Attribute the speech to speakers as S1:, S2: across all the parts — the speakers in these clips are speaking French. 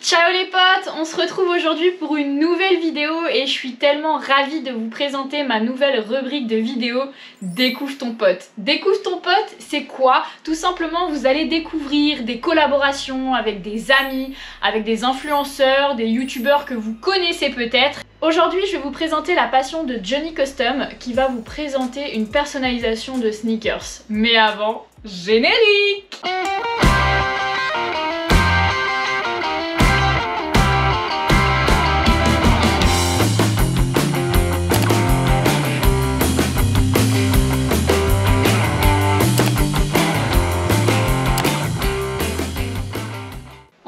S1: Ciao les potes, on se retrouve aujourd'hui pour une nouvelle vidéo et je suis tellement ravie de vous présenter ma nouvelle rubrique de vidéo Découvre ton pote. Découvre ton pote, c'est quoi? Tout simplement, vous allez découvrir des collaborations avec des amis, avec des influenceurs, des youtubeurs que vous connaissez peut-être. Aujourd'hui, je vais vous présenter la passion de Johnny Custom qui va vous présenter une personnalisation de sneakers. Mais avant, générique!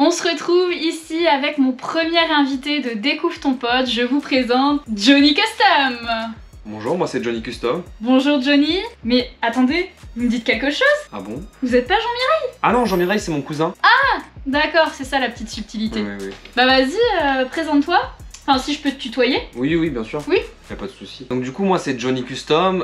S1: On se retrouve ici avec mon premier invité de Découvre ton pote, je vous présente Johnny Custom.
S2: Bonjour, moi c'est Johnny Custom.
S1: Bonjour Johnny, mais attendez, vous me dites quelque chose?
S2: Ah bon?
S1: Vous êtes pas Jean-Mireille?
S2: Ah non, Jean-Mireille c'est mon cousin.
S1: Ah d'accord, c'est ça la petite subtilité.
S2: Oui.
S1: Bah vas-y, présente-toi. Enfin si je peux te tutoyer.
S2: Oui, bien sûr.
S1: Oui.
S2: Y'a pas de souci. Donc du coup moi c'est Johnny Custom.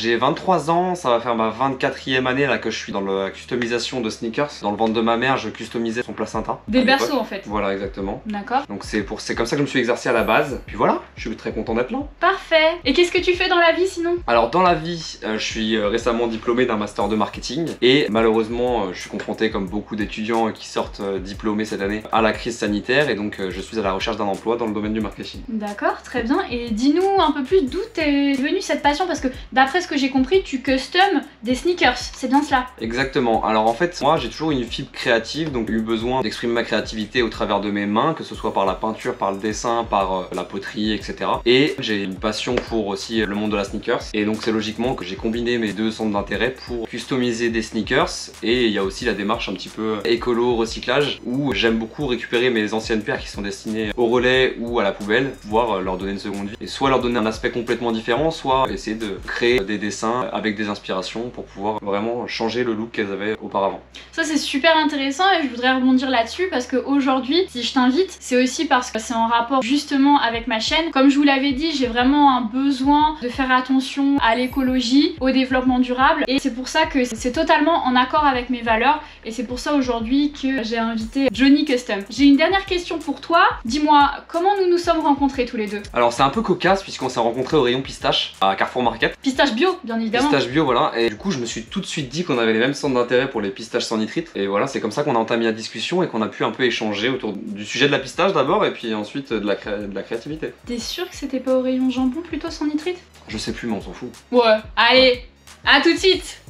S2: J'ai 23 ans, ça va faire ma 24e année là que je suis dans la customisation de sneakers. Dans le ventre de ma mère, je customisais son placenta.
S1: Des berceaux en fait.
S2: Voilà, exactement.
S1: D'accord.
S2: Donc c'est comme ça que je me suis exercé à la base. Puis voilà, je suis très content d'être là.
S1: Parfait. Et qu'est-ce que tu fais dans la vie sinon?
S2: Alors dans la vie, je suis récemment diplômé d'un master de marketing. Et malheureusement, je suis confronté comme beaucoup d'étudiants qui sortent diplômés cette année à la crise sanitaire. Et donc je suis à la recherche d'un emploi dans le domaine du marketing.
S1: D'accord, très bien. Et dis-nous un peu plus d'où t'es venue cette passion, parce que d'après ce que j'ai compris, tu custom des sneakers, c'est bien cela?
S2: Exactement. Alors en fait, moi j'ai toujours une fibre créative, donc j'ai eu besoin d'exprimer ma créativité au travers de mes mains, que ce soit par la peinture, par le dessin, par la poterie, etc. Et j'ai une passion pour aussi le monde de la sneakers. Et donc c'est logiquement que j'ai combiné mes deux centres d'intérêt pour customiser des sneakers. Et il y a aussi la démarche un petit peu écolo, recyclage, où j'aime beaucoup récupérer mes anciennes paires qui sont destinées au relais ou à la poubelle, pouvoir leur donner une seconde vie. Et soit leur donner un aspect complètement différent, soit essayer de créer des dessins avec des inspirations pour pouvoir vraiment changer le look qu'elles avaient auparavant.
S1: Ça c'est super intéressant et je voudrais rebondir là-dessus parce qu'aujourd'hui, si je t'invite, c'est aussi parce que c'est en rapport justement avec ma chaîne. Comme je vous l'avais dit, j'ai vraiment un besoin de faire attention à l'écologie, au développement durable et c'est pour ça que c'est totalement en accord avec mes valeurs et c'est pour ça aujourd'hui que j'ai invité Johnny Custom. J'ai une dernière question pour toi. Dis-moi, comment nous nous sommes rencontrés tous les deux?
S2: Alors c'est un peu cocasse puisqu'on s'est rencontrés au rayon pistache à Carrefour Market.
S1: Pistache bio, bien évidemment.
S2: Pistache bio, voilà, et du coup je me suis tout de suite dit qu'on avait les mêmes centres d'intérêt pour les pistaches sans nitrite, et voilà, c'est comme ça qu'on a entamé la discussion et qu'on a pu un peu échanger autour du sujet de la pistache d'abord, et puis ensuite de la créativité.
S1: T'es sûr que c'était pas au rayon jambon plutôt sans nitrite?
S2: Je sais plus, mais on s'en fout.
S1: Ouais, allez, à tout de suite.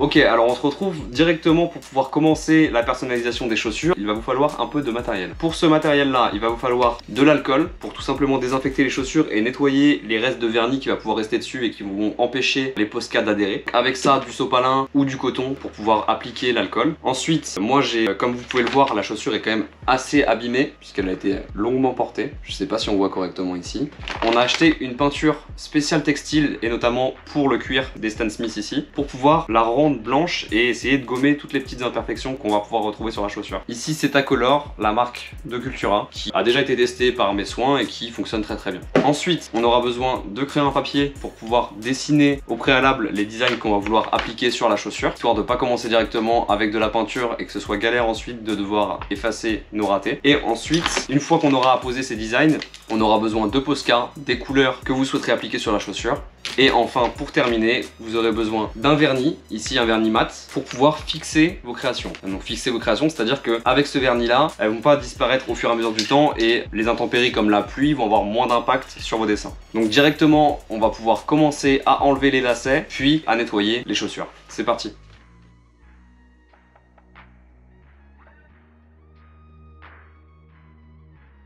S2: Ok, alors on se retrouve directement pour pouvoir commencer la personnalisation des chaussures. Il va vous falloir un peu de matériel. Pour ce matériel là, il va vous falloir de l'alcool pour tout simplement désinfecter les chaussures et nettoyer les restes de vernis qui va pouvoir rester dessus et qui vont empêcher les poscas d'adhérer. Avec ça, du sopalin ou du coton pour pouvoir appliquer l'alcool. Ensuite, moi j'ai, comme vous pouvez le voir, la chaussure est quand même assez abîmée puisqu'elle a été longuement portée. Je sais pas si on voit correctement ici. On a acheté une peinture spéciale textile et notamment pour le cuir des Stan Smith ici pour pouvoir la rendre blanche et essayer de gommer toutes les petites imperfections qu'on va pouvoir retrouver sur la chaussure. Ici c'est Tacolor, la marque de Cultura, qui a déjà été testée par mes soins et qui fonctionne très bien. Ensuite, on aura besoin de crayon à papier pour pouvoir dessiner au préalable les designs qu'on va vouloir appliquer sur la chaussure, histoire de pas commencer directement avec de la peinture et que ce soit galère ensuite de devoir effacer nos ratés. Et ensuite, une fois qu'on aura apposé ces designs, on aura besoin de Posca, des couleurs que vous souhaiterez appliquer sur la chaussure. Et enfin, pour terminer, vous aurez besoin d'un vernis, ici un vernis mat, pour pouvoir fixer vos créations. Donc fixer vos créations, c'est-à-dire qu'avec ce vernis-là, elles vont pas disparaître au fur et à mesure du temps et les intempéries comme la pluie vont avoir moins d'impact sur vos dessins. Donc directement, on va pouvoir commencer à enlever les lacets, puis à nettoyer les chaussures. C'est parti!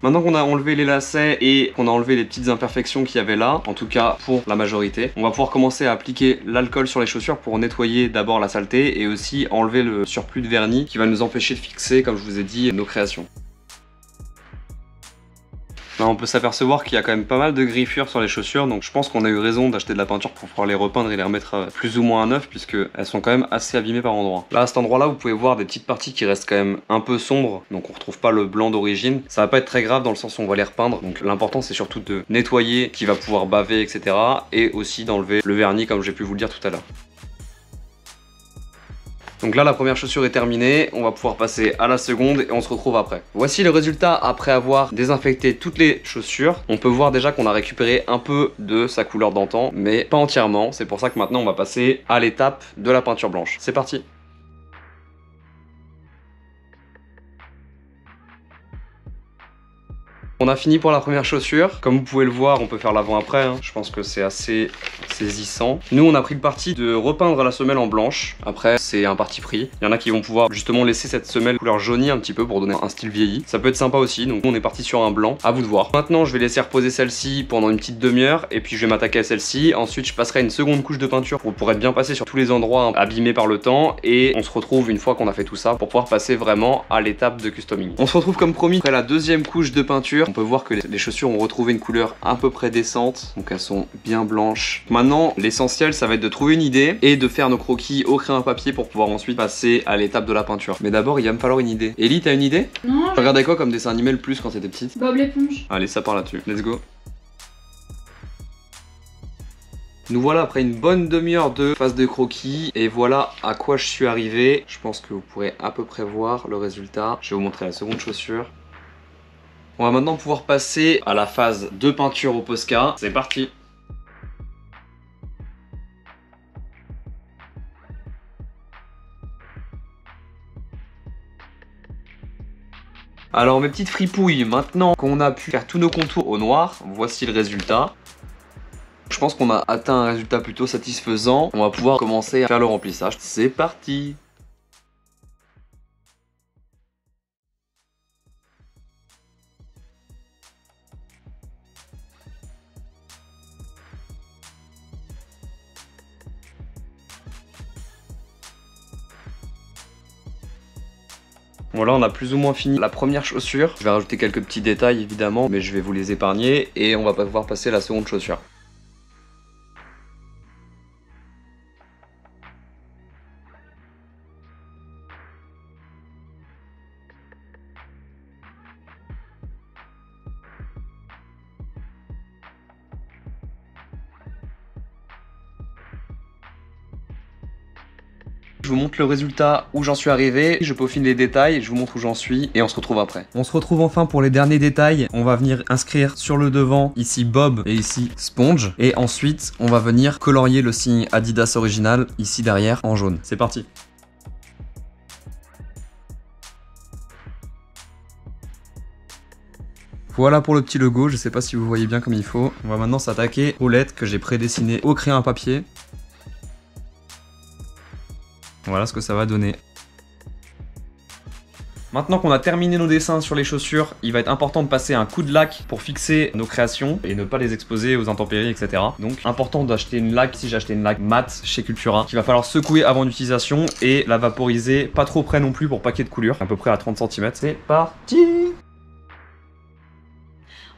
S2: Maintenant qu'on a enlevé les lacets et qu'on a enlevé les petites imperfections qu'il y avait là, en tout cas pour la majorité, on va pouvoir commencer à appliquer l'alcool sur les chaussures pour nettoyer d'abord la saleté et aussi enlever le surplus de vernis qui va nous empêcher de fixer, comme je vous ai dit, nos créations. Là, on peut s'apercevoir qu'il y a quand même pas mal de griffures sur les chaussures, donc je pense qu'on a eu raison d'acheter de la peinture pour pouvoir les repeindre et les remettre plus ou moins à neuf, puisque elles sont quand même assez abîmées par endroits. Là, à cet endroit-là, vous pouvez voir des petites parties qui restent quand même un peu sombres, donc on retrouve pas le blanc d'origine. Ça va pas être très grave dans le sens où on va les repeindre, donc l'important c'est surtout de nettoyer, qui va pouvoir baver, etc. et aussi d'enlever le vernis comme j'ai pu vous le dire tout à l'heure. Donc là la première chaussure est terminée, on va pouvoir passer à la seconde et on se retrouve après. Voici le résultat après avoir désinfecté toutes les chaussures. On peut voir déjà qu'on a récupéré un peu de sa couleur d'antan, mais pas entièrement. C'est pour ça que maintenant on va passer à l'étape de la peinture blanche. C'est parti. On a fini pour la première chaussure. Comme vous pouvez le voir, on peut faire l'avant-après, hein. Je pense que c'est assez saisissant. Nous, on a pris le parti de repeindre la semelle en blanche. Après, c'est un parti pris. Il y en a qui vont pouvoir justement laisser cette semelle couleur jaunie un petit peu pour donner un style vieilli. Ça peut être sympa aussi. Donc, on est parti sur un blanc. À vous de voir. Maintenant, je vais laisser reposer celle-ci pendant une petite demi-heure. Et puis, je vais m'attaquer à celle-ci. Ensuite, je passerai une seconde couche de peinture pour être bien passé sur tous les endroits abîmés par le temps. Et on se retrouve une fois qu'on a fait tout ça pour pouvoir passer vraiment à l'étape de customing. On se retrouve comme promis après la deuxième couche de peinture. On peut voir que les chaussures ont retrouvé une couleur à peu près décente, donc elles sont bien blanches. Maintenant, l'essentiel, ça va être de trouver une idée et de faire nos croquis au crayon à papier pour pouvoir ensuite passer à l'étape de la peinture. Mais d'abord, il va me falloir une idée. Ellie, t'as une idée?
S1: Non.
S2: Tu regardais quoi comme dessin animé le plus quand t'étais petite?
S1: Bob l'éponge.
S2: Allez, ça part là-dessus. Let's go. Nous voilà après une bonne demi-heure de phase de croquis et voilà à quoi je suis arrivé. Je pense que vous pourrez à peu près voir le résultat. Je vais vous montrer la seconde chaussure. On va maintenant pouvoir passer à la phase de peinture au Posca. C'est parti. Alors mes petites fripouilles, maintenant qu'on a pu faire tous nos contours au noir, voici le résultat. Je pense qu'on a atteint un résultat plutôt satisfaisant. On va pouvoir commencer à faire le remplissage. C'est parti. Voilà, on a plus ou moins fini la première chaussure. Je vais rajouter quelques petits détails évidemment, mais je vais vous les épargner et on va pouvoir passer à la seconde chaussure. Je vous montre le résultat où j'en suis arrivé, je peaufine les détails, je vous montre où j'en suis et on se retrouve après. On se retrouve enfin pour les derniers détails. On va venir inscrire sur le devant ici Bob et ici Sponge. Et ensuite on va venir colorier le signe Adidas original ici derrière en jaune. C'est parti. Voilà pour le petit logo, je sais pas si vous voyez bien comme il faut. On va maintenant s'attaquer aux lettres que j'ai prédessinées au crayon à papier. Voilà ce que ça va donner. Maintenant qu'on a terminé nos dessins sur les chaussures, il va être important de passer un coup de laque pour fixer nos créations et ne pas les exposer aux intempéries, etc. Donc important d'acheter une laque, si j'ai acheté une laque mat chez Cultura, qu'il va falloir secouer avant l'utilisation et la vaporiser pas trop près non plus pour pas qu'il y ait de coulure, à peu près à 30 cm. C'est parti!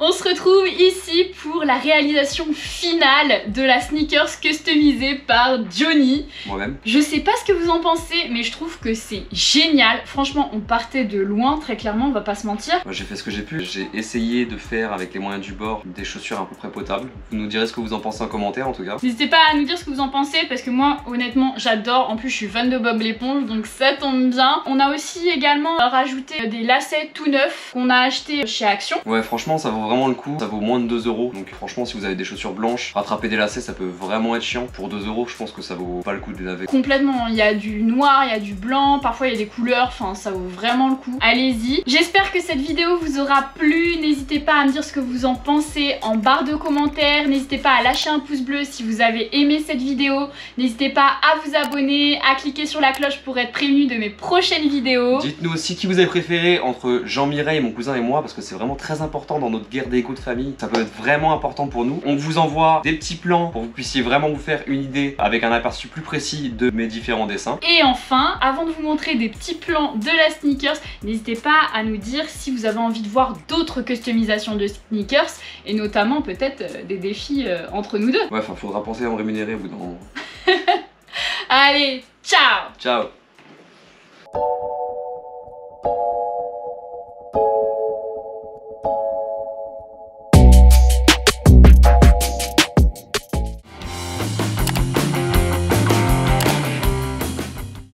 S1: On se retrouve ici pour la réalisation finale de la sneakers customisée par Johnny.
S2: Moi-même.
S1: Je sais pas ce que vous en pensez, mais je trouve que c'est génial. Franchement, on partait de loin, très clairement, on va pas se mentir.
S2: Moi, j'ai fait ce que j'ai pu. J'ai essayé de faire avec les moyens du bord des chaussures à peu près potables. Vous nous direz ce que vous en pensez en commentaire en tout cas.
S1: N'hésitez pas à nous dire ce que vous en pensez parce que moi, honnêtement, j'adore. En plus, je suis fan de Bob l'éponge, donc ça tombe bien. On a aussi également rajouté des lacets tout neufs qu'on a achetés chez Action.
S2: Ouais, franchement, ça vaut vraiment le coup. Ça vaut moins de 2 €. Donc franchement, si vous avez des chaussures blanches, rattraper des lacets, ça peut vraiment être chiant. Pour 2 €, je pense que ça vaut pas le coup de les laver.
S1: Complètement, il y a du noir, il y a du blanc, parfois il y a des couleurs, enfin ça vaut vraiment le coup. Allez-y. J'espère que cette vidéo vous aura plu. N'hésitez pas à me dire ce que vous en pensez en barre de commentaires. N'hésitez pas à lâcher un pouce bleu si vous avez aimé cette vidéo. N'hésitez pas à vous abonner, à cliquer sur la cloche pour être prévenu de mes prochaines vidéos.
S2: Dites-nous aussi qui vous avez préféré entre Jean-Mireille, mon cousin et moi, parce que c'est vraiment très important dans notre guerre d'écho de famille. Ça peut être vraiment important pour nous. On vous envoie des petits plans pour que vous puissiez vraiment vous faire une idée avec un aperçu plus précis de mes différents dessins.
S1: Et enfin, avant de vous montrer des petits plans de la sneakers, n'hésitez pas à nous dire si vous avez envie de voir d'autres customisations de sneakers et notamment peut-être des défis entre nous deux.
S2: Ouais, enfin, faudra penser à me rémunérer au bout d'un moment.
S1: Allez, ciao!
S2: Ciao!